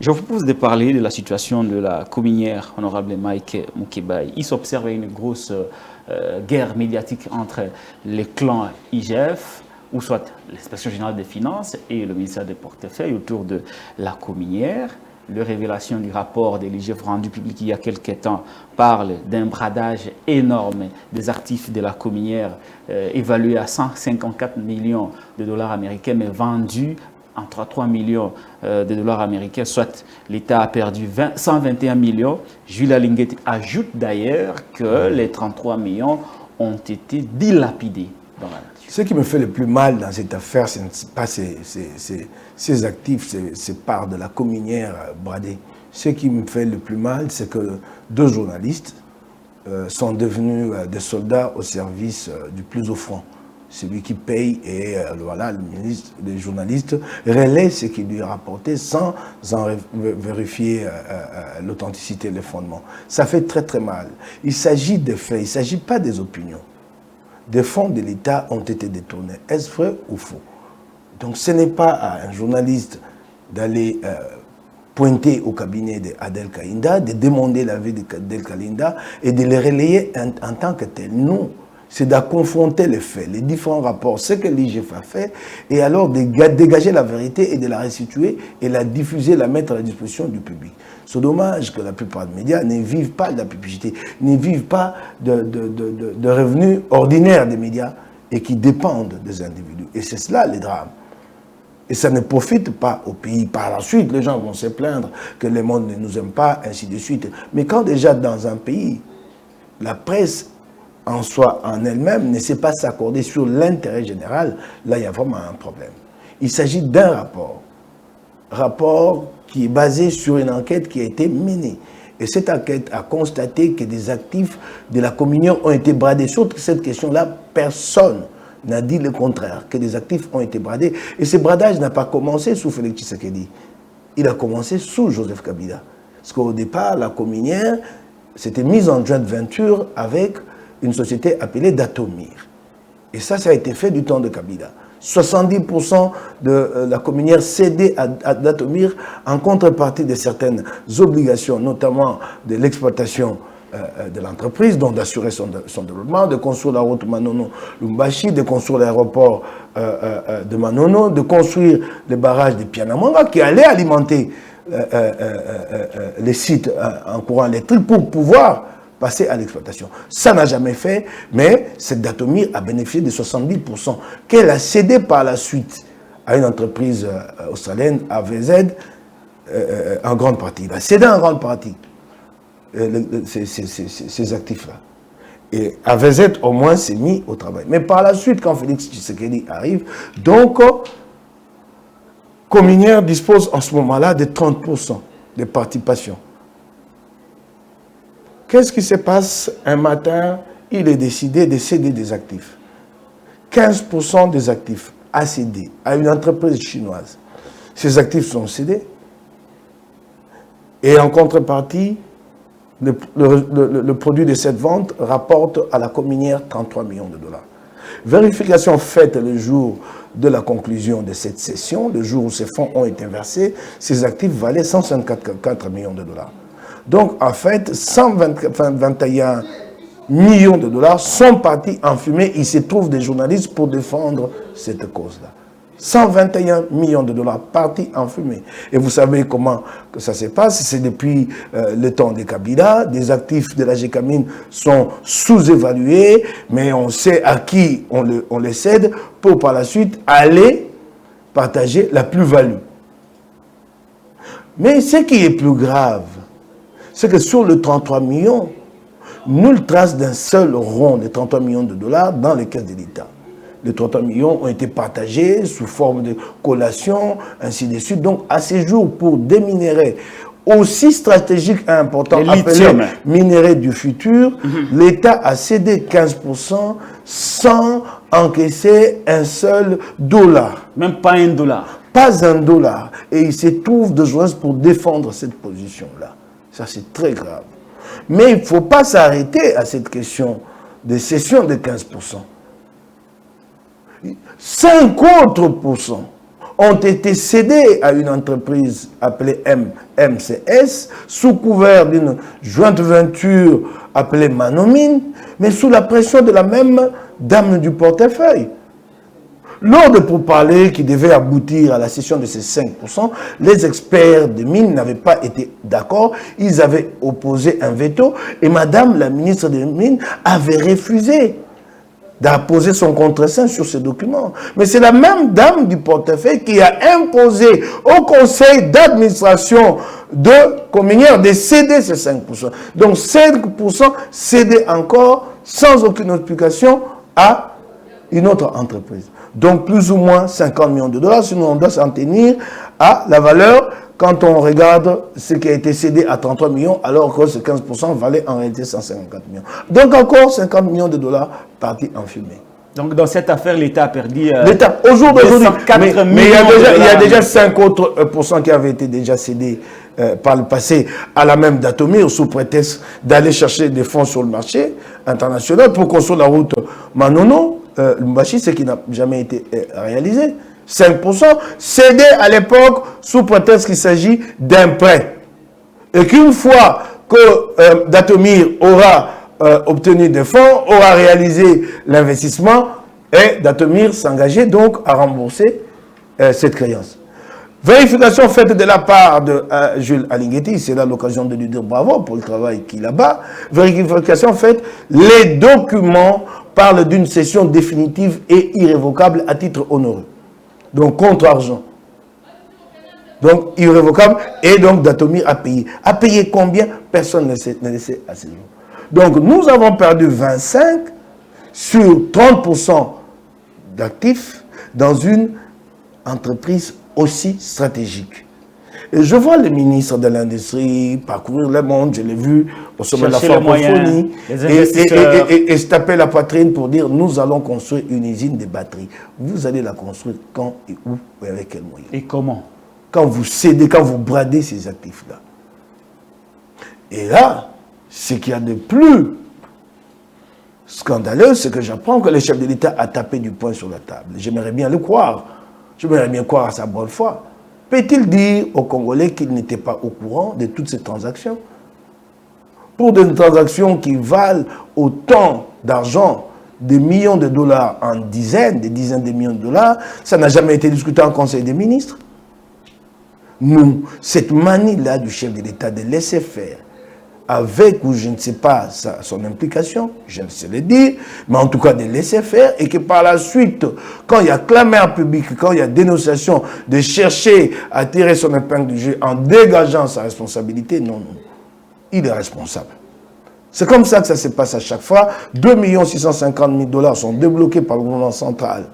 Je vous propose de parler de la situation de la cominière, honorable Mike Mukebai. Il s'observe une grosse guerre médiatique entre les clans IGF, ou soit l'Inspection générale des finances et le ministère des portefeuilles autour de la cominière. La révélation du rapport de l'IGF rendu public il y a quelques temps parle d'un bradage énorme des actifs de la cominière évalués à 154 millions de dollars américains, mais vendus entre 3 millions de dollars américains, soit l'État a perdu 121 millions. Jules Alinguet ajoute d'ailleurs que les 33 millions ont été dilapidés dans la nature. Ce qui me fait le plus mal dans cette affaire, ce n'est pas ces actifs, ces parts de la cominière bradée. Ce qui me fait le plus mal, c'est que deux journalistes sont devenus des soldats au service du plus offrant. Celui qui paye et voilà, le journaliste relaie ce qui lui est rapporté sans en vérifier l'authenticité et les fondements. Ça fait très très mal. Il s'agit des faits, il ne s'agit pas des opinions. Des fonds de l'État ont été détournés. Est-ce vrai ou faux? Donc ce n'est pas à un journaliste d'aller pointer au cabinet d'Adel Kaïnda, de demander l'avis d'Adel Kaïnda et de les relayer en tant que tel. Non. C'est de confronter les faits, les différents rapports, ce que l'IGF a fait, et alors de dégager la vérité et de la restituer et la diffuser, la mettre à la disposition du public. C'est dommage que la plupart des médias ne vivent pas de la publicité, ne vivent pas de revenus ordinaires des médias et qui dépendent des individus. Et c'est cela les drames. Et ça ne profite pas au pays. Par la suite, les gens vont se plaindre que le monde ne nous aime pas, ainsi de suite. Mais quand déjà dans un pays, la presse en soi, en elle-même, ne sait pas s'accorder sur l'intérêt général, là, il y a vraiment un problème. Il s'agit d'un rapport qui est basé sur une enquête qui a été menée. Et cette enquête a constaté que des actifs de la communion ont été bradés. Sur cette question-là, personne n'a dit le contraire, que des actifs ont été bradés. Et ce bradage n'a pas commencé sous Félix Tshisekedi. Il a commencé sous Joseph Kabila. Parce qu'au départ, la communière s'était mise en joint venture avec une société appelée Datomir. Et ça a été fait du temps de Kabila. 70% de la communière cédée à Datomir en contrepartie de certaines obligations, notamment de l'exploitation de l'entreprise, donc d'assurer son développement, de construire la route Manono-Lumbashi, de construire l'aéroport de Manono, de construire le barrage de Pianamanga qui allait alimenter les sites en courant électrique pour pouvoir passer à l'exploitation. Ça n'a jamais fait, mais cette Datomir a bénéficié de 70% qu'elle a cédé par la suite à une entreprise australienne, AVZ, en grande partie. Il a cédé en grande partie ces actifs-là. Et AVZ, au moins, s'est mis au travail. Mais par la suite, quand Félix Tshisekedi arrive, donc, Cominière dispose en ce moment-là de 30% de participation. Qu'est-ce qui se passe? Un matin, il est décidé de céder des actifs. 15% des actifs à céder à une entreprise chinoise. Ces actifs sont cédés. Et en contrepartie, le produit de cette vente rapporte à la cominière 33 millions de dollars. Vérification faite le jour de la conclusion de cette session, le jour où ces fonds ont été versés, ces actifs valaient 154 millions de dollars. Donc, en fait, 121 millions de dollars sont partis en fumée. Il se trouve des journalistes pour défendre cette cause-là. 121 millions de dollars partis en fumée. Et vous savez comment que ça se passe? C'est depuis le temps des Kabila. Des actifs de la GECAMINE sont sous-évalués, mais on sait à qui on les cède pour par la suite aller partager la plus-value. Mais ce qui est plus grave, c'est que sur le 33 millions, nulle trace d'un seul rond de 33 millions de dollars dans les caisses de l'État. Les 33 millions ont été partagés sous forme de collation, ainsi de suite. Donc, à ces jours, pour des minéraux aussi stratégiques et importants, appelés minéraux du futur, l'État a cédé 15% sans encaisser un seul dollar. Même pas un dollar. Pas un dollar. Et il se trouve de joie pour défendre cette position-là. Ça, c'est très grave. Mais il ne faut pas s'arrêter à cette question de cession de 15%. 5 autres % ont été cédés à une entreprise appelée MCS, sous couvert d'une jointe venture appelée Manomine, mais sous la pression de la même dame du portefeuille. Lors de pourparlers qui devaient aboutir à la cession de ces 5%, les experts des mines n'avaient pas été d'accord. Ils avaient opposé un veto et Madame la ministre des Mines avait refusé d'apposer son contre-seing sur ces documents. Mais c'est la même dame du portefeuille qui a imposé au conseil d'administration de Cominière de céder ces 5%. Donc 5% cédés encore sans aucune explication à une autre entreprise. Donc plus ou moins 50 millions de dollars, sinon on doit s'en tenir à la valeur quand on regarde ce qui a été cédé à 33 millions, alors que ce 15% valait en réalité 154 millions. Donc encore 50 millions de dollars partis en fumée. Donc dans cette affaire, l'État a perdu... L'État, au jour d'aujourd'hui, mais il y a déjà 5 autres pourcents qui avaient été déjà cédés par le passé à la même Datomir sous prétexte d'aller chercher des fonds sur le marché international pour construire la route Manono. Lumbashi, ce qui n'a jamais été réalisé. 5% cédé à l'époque sous prétexte qu'il s'agit d'un prêt. Et qu'une fois que Datomir aura obtenu des fonds, aura réalisé l'investissement, et Datomir s'engageait donc à rembourser cette créance. Vérification faite de la part de Jules Alinghetti, c'est là l'occasion de lui dire bravo pour le travail qu'il a bas. Vérification faite, les documents parlent d'une cession définitive et irrévocable à titre onéreux. Donc contre argent. Donc irrévocable, et donc Datomir a payé. A payé combien? Personne ne sait à ce jour. Donc nous avons perdu 25 sur 30% d'actifs dans une entreprise aussi stratégique. Et je vois le ministre de l'Industrie parcourir le monde, je l'ai vu au sommet de la francophonie, et se taper la poitrine pour dire nous allons construire une usine de batteries. Vous allez la construire quand et où et avec quels moyens? Et comment? Quand vous cédez, quand vous bradez ces actifs-là. Et là, ce qu'il y a de plus scandaleux, c'est que j'apprends que le chef de l'État a tapé du poing sur la table. J'aimerais bien le croire. J'aimerais bien croire à sa bonne foi. Peut-il dire aux Congolais qu'il n'était pas au courant de toutes ces transactions? Pour des transactions qui valent autant d'argent, des millions de dollars en dizaines, des dizaines de millions de dollars, ça n'a jamais été discuté en Conseil des ministres. Nous, cette manie-là du chef de l'État de laisser faire, avec ou je ne sais pas son implication, je ne sais le dire, mais en tout cas de laisser faire, et que par la suite, quand il y a clameur publique, quand il y a dénonciation, de chercher à tirer son épingle du jeu en dégageant sa responsabilité, non, non, il est responsable. C'est comme ça que ça se passe à chaque fois. 2 650 000 dollars sont débloqués par le gouvernement central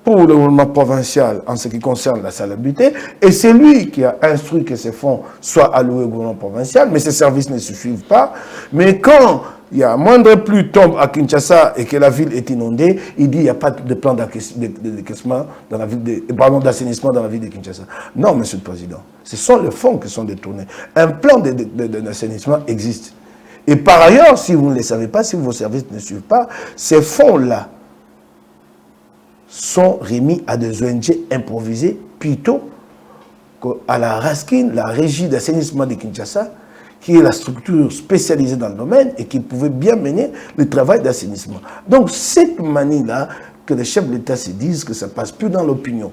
pour le gouvernement provincial en ce qui concerne la salubrité, et c'est lui qui a instruit que ces fonds soient alloués au gouvernement provincial, mais ces services ne se suivent pas. Mais quand il y a moindre pluie tombe à Kinshasa et que la ville est inondée, il dit qu'il n'y a pas de plan d'assainissement dans la ville d'assainissement dans la ville de Kinshasa. Non, Monsieur le Président, ce sont les fonds qui sont détournés. Un plan d'assainissement existe. Et par ailleurs, si vous ne le savez pas, si vos services ne suivent pas, ces fonds-là sont remis à des ONG improvisées plutôt qu'à la RASKIN, la Régie d'assainissement de Kinshasa, qui est la structure spécialisée dans le domaine et qui pouvait bien mener le travail d'assainissement. Donc cette manie-là, que les chefs de l'État se disent que ça ne passe plus dans l'opinion.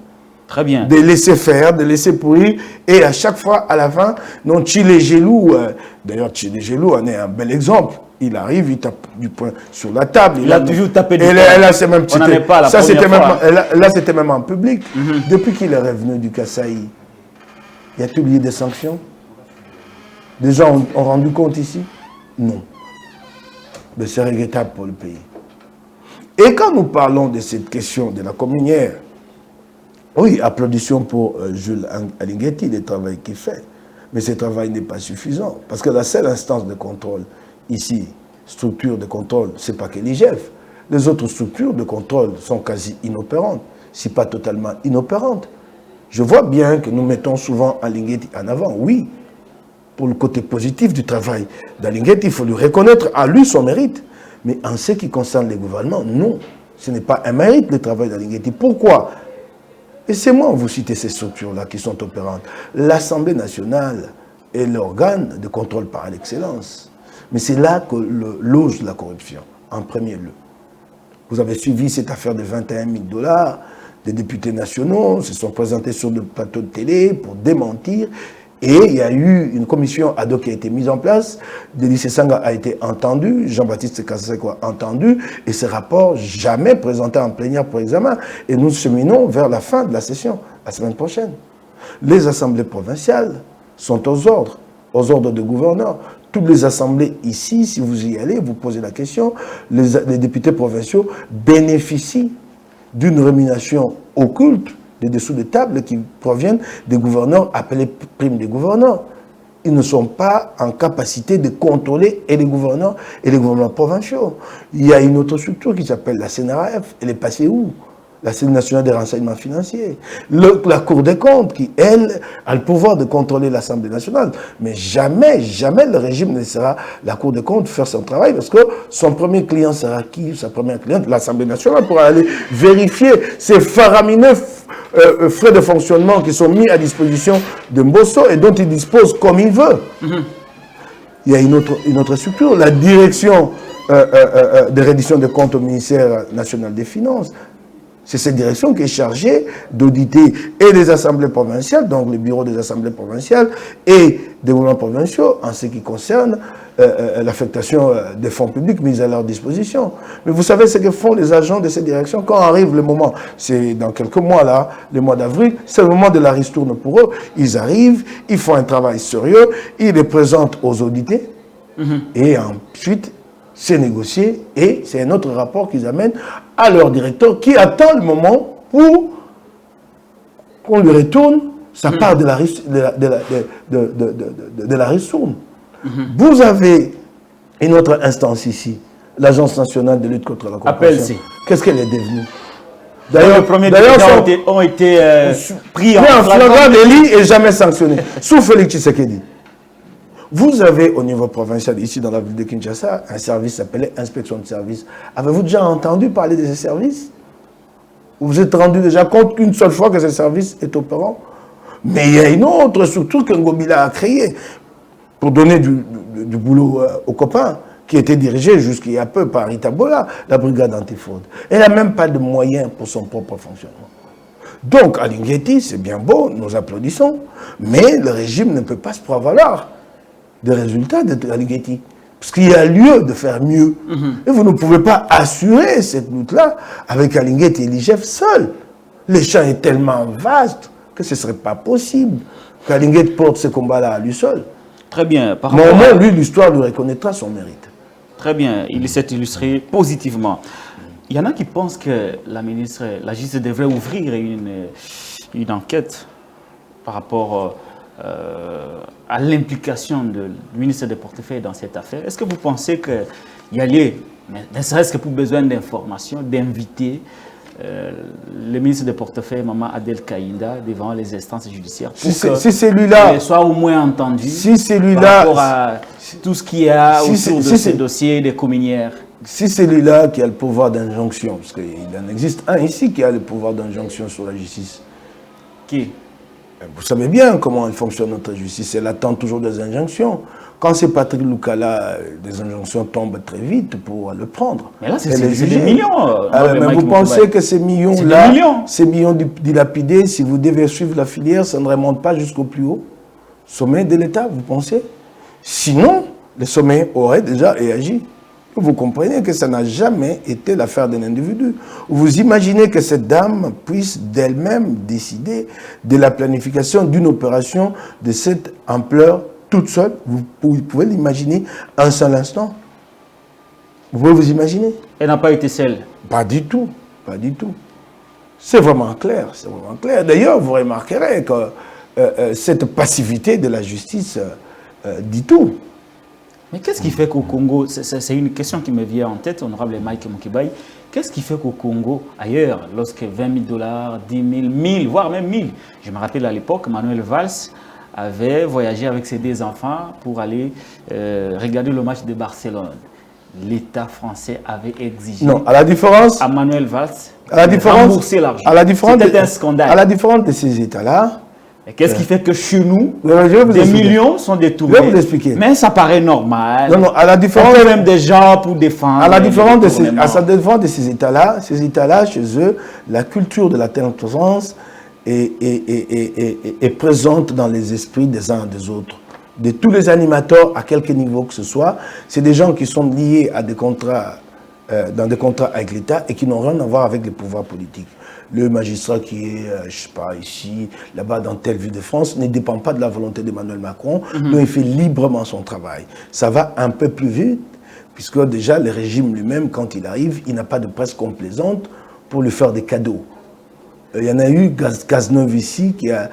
Très bien. De laisser faire, de laisser pourrir, et à chaque fois, à la fin, non, Chile Gelou, d'ailleurs Chile Gelou en est un bel exemple. Il arrive, il tape du poing sur la table. Il a toujours tapé du poing. Là, c'est même, on n'en est pas la première fois. Là, c'était même en public. Depuis qu'il est revenu du Kasaï, y a-t-il eu des sanctions? Des gens ont rendu compte ici? Non. Mais c'est regrettable pour le pays. Et quand nous parlons de cette question de la communière, oui, applaudissions pour Jules Alinghetti, le travail qu'il fait. Mais ce travail n'est pas suffisant. Parce que la seule instance de contrôle ici, structure de contrôle, ce n'est pas que l'IGF. Les autres structures de contrôle sont quasi inopérantes, si pas totalement inopérantes. Je vois bien que nous mettons souvent Alinghetti en avant, oui, pour le côté positif du travail d'Alinghetti, il faut lui reconnaître à lui son mérite. Mais en ce qui concerne les gouvernements, non, ce n'est pas un mérite le travail d'Alinghetti. Pourquoi? Et c'est moi, vous citez ces structures-là qui sont opérantes. L'Assemblée nationale est l'organe de contrôle par l'excellence. Mais c'est là que loge la corruption, en premier lieu. Vous avez suivi cette affaire de 21 000 $. Des députés nationaux se sont présentés sur le plateau de télé pour démentir. Et il y a eu une commission ad hoc qui a été mise en place. Denis Sesanga a été entendu, Jean-Baptiste Kaseko a entendu, et ces rapports jamais présentés en plénière pour examen. Et nous cheminons vers la fin de la session, la semaine prochaine. Les assemblées provinciales sont aux ordres de gouverneurs. Toutes les assemblées ici, si vous y allez, vous posez la question, les députés provinciaux bénéficient d'une rémunération occulte des dessous de table qui proviennent des gouverneurs appelés primes des gouverneurs. Ils ne sont pas en capacité de contrôler et les gouverneurs provinciaux. Il y a une autre structure qui s'appelle la CNRF. Elle est passée où? La Cellule nationale des renseignements financiers. La Cour des comptes qui, elle, a le pouvoir de contrôler l'Assemblée nationale. Mais jamais, jamais le régime ne laissera la Cour des comptes faire son travail parce que son premier client sera qui? Sa première cliente, l'Assemblée nationale, pour aller vérifier ces faramineux frais de fonctionnement qui sont mis à disposition de Mbosso et dont il dispose comme il veut. Il y a une autre structure, la direction de reddition des comptes au ministère national des Finances. C'est cette direction qui est chargée d'auditer et les assemblées provinciales, donc le bureau des assemblées provinciales, et des gouvernements provinciaux en ce qui concerne l'affectation des fonds publics mis à leur disposition. Mais vous savez ce que font les agents de cette direction quand arrive le moment, c'est dans quelques mois là, le mois d'avril, c'est le moment de la ristourne pour eux. Ils arrivent, ils font un travail sérieux, ils les présentent aux audités, et ensuite c'est négocié et c'est un autre rapport qu'ils amènent à leur directeur qui attend le moment où qu'on lui retourne sa part de la ristourne. Vous avez une autre instance ici, l'Agence nationale de lutte contre la corruption. Qu'est-ce qu'elle est devenue? D'ailleurs, les premiers députés ont été pris en flagrant délit et jamais sanctionnés. Sous Félix Tshisekedi. Vous avez au niveau provincial, ici dans la ville de Kinshasa, un service appelé inspection de service. Avez-vous déjà entendu parler de ce service? Vous vous êtes rendu déjà compte qu'une seule fois que ce service est opérant? Mais il y a une autre structure que Ngobila a créée pour donner du boulot aux copains, qui était dirigée jusqu'il y a peu par Rita Bola, la brigade antifraude. Elle n'a même pas de moyens pour son propre fonctionnement. Donc, à Linguetti, c'est bien beau, nous applaudissons, mais le régime ne peut pas se prévaloir des résultats de Aligeti. Parce qu'il y a lieu de faire mieux. Et vous ne pouvez pas assurer cette lutte-là avec Aligeti et l'IGF seul. Le champ est tellement vaste que ce ne serait pas possible qu'Aligeti porte ce combat-là à lui seul. Très bien. Mais au moins, lui, l'histoire lui reconnaîtra son mérite. Très bien. Il s'est illustré positivement. Il y en a qui pensent que la justice devrait ouvrir une enquête par rapport à l'implication du ministre des Portefeuilles dans cette affaire. Est-ce que vous pensez qu'il y a lieu, ne serait-ce que pour besoin d'informations, d'inviter le ministre des Portefeuilles, Maman Adel Kaïnda, devant les instances judiciaires pour si celui-là soit au moins entendu par rapport à tout ce qu'il y a autour de ces dossiers des communières? Si celui-là qui a le pouvoir d'injonction, parce qu'il en existe un ici qui a le pouvoir d'injonction sur la justice. Qui? Vous savez bien comment elle fonctionne notre justice. Elle attend toujours des injonctions. Quand c'est Patrick Lukala, des injonctions tombent très vite pour le prendre. Mais là, c'est des millions. Mais vous pensez que ces millions-là, ces millions dilapidés, si vous devez suivre la filière, ça ne remonte pas jusqu'au plus haut sommet de l'État, vous pensez? Sinon, le sommet aurait déjà réagi. Vous comprenez que ça n'a jamais été l'affaire d'un individu. Vous imaginez que cette dame puisse d'elle-même décider de la planification d'une opération de cette ampleur toute seule? Vous pouvez l'imaginer un seul instant? Vous pouvez vous imaginer? Elle n'a pas été seule? Pas du tout, pas du tout. C'est vraiment clair, c'est vraiment clair. D'ailleurs, vous remarquerez que cette passivité de la justice dit tout. Mais qu'est-ce qui fait qu'au Congo, c'est une question qui me vient en tête, honorable Mike Mukibai, qu'est-ce qui fait qu'au Congo, ailleurs, lorsque 20 000 $, 10 000, 1000, voire même 1000, je me rappelle à l'époque, Manuel Valls avait voyagé avec ses deux enfants pour aller regarder le match de Barcelone. l'État français avait exigé Non, à la différence... à Manuel Valls de rembourser l'argent. C'était un scandale. À la différence de ces États-là... Qu'est-ce qui fait que chez nous, des millions sont détournés? Je vais vous expliquer. Mais ça paraît normal. Non, à la différence... On fait même des gens pour défendre... À la différence de ces États-là, chez eux, la culture de la transparence est présente dans les esprits des uns et des autres. De tous les animateurs, à quelque niveau que ce soit, c'est des gens qui sont liés à des contrats, dans des contrats avec l'État et qui n'ont rien à voir avec les pouvoirs politiques. Le magistrat qui est, je ne sais pas, ici, là-bas, dans telle ville de France, ne dépend pas de la volonté d'Emmanuel Macron, donc il fait librement son travail. Ça va un peu plus vite, puisque déjà, le régime lui-même, quand il arrive, il n'a pas de presse complaisante pour lui faire des cadeaux. Il y en a eu Cazeneuve ici qui a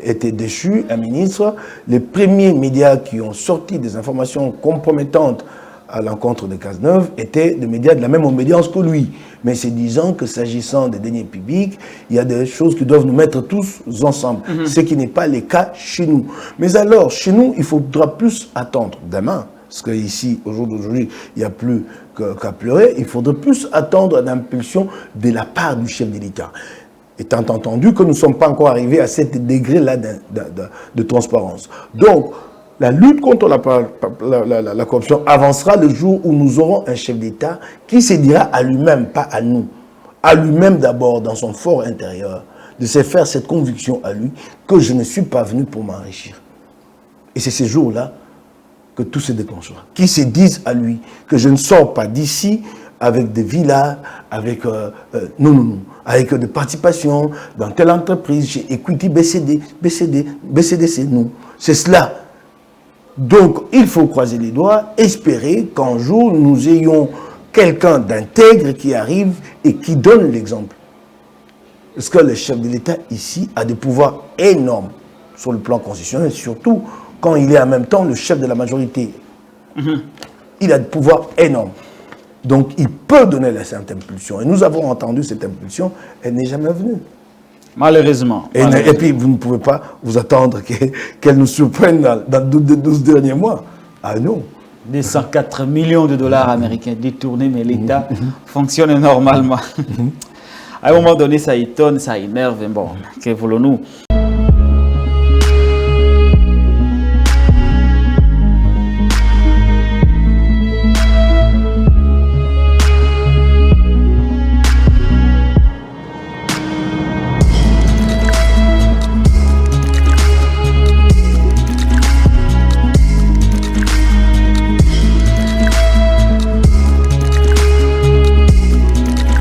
été déchu, un ministre. Les premiers médias qui ont sorti des informations compromettantes à l'encontre de Cazeneuve étaient des médias de la même obédience que lui. Mais c'est disant que s'agissant des deniers publics, il y a des choses qui doivent nous mettre tous ensemble. Ce qui n'est pas le cas chez nous. Mais alors, chez nous, il faudra plus attendre demain. Parce qu'ici, au jour d'aujourd'hui, il n'y a plus qu'à pleurer. Il faudrait plus attendre l'impulsion de la part du chef de l'État. Étant entendu que nous ne sommes pas encore arrivés à ce degré-là de transparence. Donc, la lutte contre la corruption avancera le jour où nous aurons un chef d'État qui se dira à lui-même, pas à nous, à lui-même d'abord, dans son fort intérieur, de se faire cette conviction à lui que je ne suis pas venu pour m'enrichir. Et c'est ces jours-là que tout se déclenchera. Qui se disent à lui que je ne sors pas d'ici avec des villas, avec non, avec des participations dans telle entreprise, j'ai Equity BCD, c'est nous. C'est cela. Donc, il faut croiser les doigts, espérer qu'un jour, nous ayons quelqu'un d'intègre qui arrive et qui donne l'exemple. Parce que le chef de l'État, ici, a des pouvoirs énormes sur le plan constitutionnel, surtout quand il est en même temps le chef de la majorité. Il a des pouvoirs énormes. Donc, il peut donner cette impulsion. Et nous avons entendu cette impulsion, elle n'est jamais venue. Malheureusement. Et puis, vous ne pouvez pas vous attendre qu'elle nous surprenne dans 12 derniers mois. Ah non. Des 104 millions de dollars américains détournés, mais l'État fonctionne normalement. À un moment donné, ça étonne, ça énerve. Bon, que voulons-nous?